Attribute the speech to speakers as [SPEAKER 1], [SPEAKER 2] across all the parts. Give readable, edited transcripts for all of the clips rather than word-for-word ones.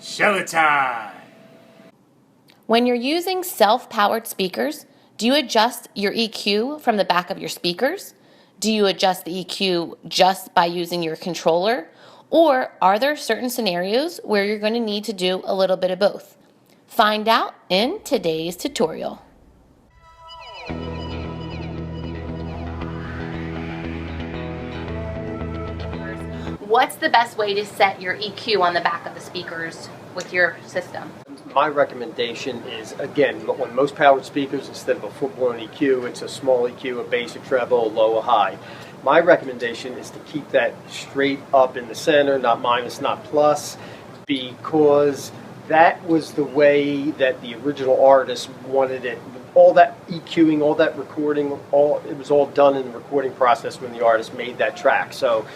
[SPEAKER 1] Showtime!
[SPEAKER 2] When you're using self-powered speakers, do you adjust your EQ from the back of your speakers? Do you adjust the EQ just by using your controller? Or are there certain scenarios where you're going to need to do a little bit of both? Find out in today's tutorial. What's the best way to set your EQ on the back of the speakers with your system?
[SPEAKER 3] My recommendation is, again, on most powered speakers, instead of a full-blown EQ, it's a small EQ, a bass, a treble, a low, a high. My recommendation is to keep that straight up in the center, not minus, not plus, because that was the way that the original artist wanted it. All that EQing, all that recording, it was all done in the recording process when the artist made that track. So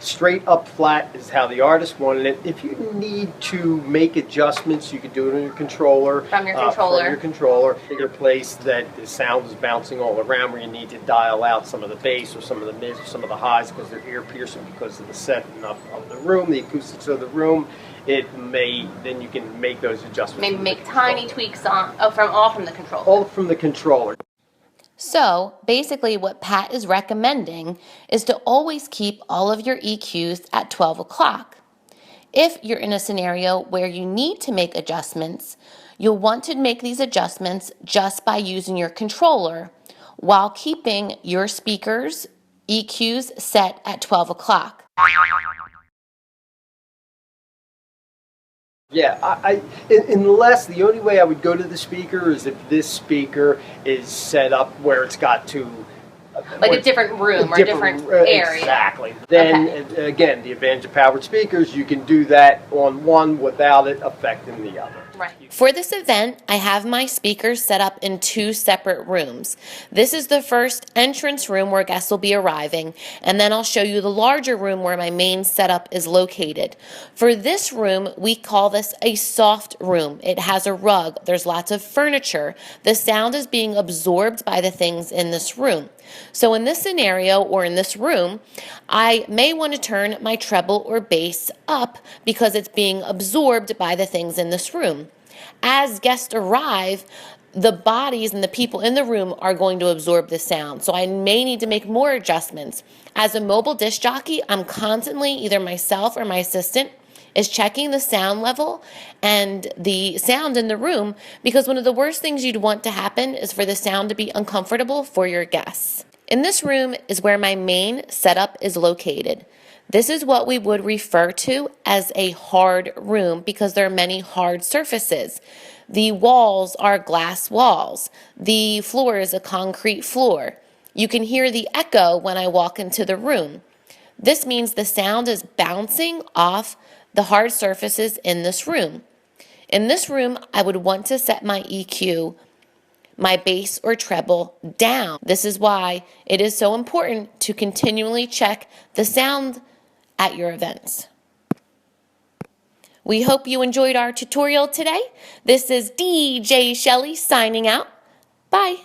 [SPEAKER 3] straight up flat is how the artist wanted it. If you need to make adjustments, you can do it on your controller.
[SPEAKER 2] From your controller.
[SPEAKER 3] From your controller. Your place that the sound is bouncing all around, where you need to dial out some of the bass or some of the mids or some of the highs because they're ear piercing because of the setting of the room, the acoustics of the room. Then you can make those adjustments.
[SPEAKER 2] Maybe make tiny tweaks all from the controller.
[SPEAKER 3] All from the controller.
[SPEAKER 2] So basically what Pat is recommending is to always keep all of your EQs at 12 o'clock. If you're in a scenario where you need to make adjustments, you'll want to make these adjustments just by using your controller while keeping your speakers' EQs set at 12 o'clock.
[SPEAKER 3] Yeah, unless the only way I would go to the speaker is if this speaker is set up where it's got to
[SPEAKER 2] like a different room or a different area.
[SPEAKER 3] Exactly. Then again, the advantage of powered speakers, you can do that on one without it affecting the other.
[SPEAKER 2] Right. For this event, I have my speakers set up in 2 separate rooms. This is the first entrance room where guests will be arriving, and then I'll show you the larger room where my main setup is located. For this room, we call this a soft room. It has a rug. There's lots of furniture. The sound is being absorbed by the things in this room. So in this scenario or in this room, I may want to turn my treble or bass up because it's being absorbed by the things in this room. As guests arrive, the bodies and the people in the room are going to absorb the sound. So I may need to make more adjustments. As a mobile disc jockey, I'm constantly, either myself or my assistant, is checking the sound level and the sound in the room, because one of the worst things you'd want to happen is for the sound to be uncomfortable for your guests. In this room is where my main setup is located. This is what we would refer to as a hard room because there are many hard surfaces. The walls are glass walls. The floor is a concrete floor. You can hear the echo when I walk into the room. This means the sound is bouncing off the hard surfaces in this room. In this room, I would want to set my EQ, my bass or treble, down. This is why it is so important to continually check the sound at your events. We hope you enjoyed our tutorial today. This is DJ Shelley signing out. Bye.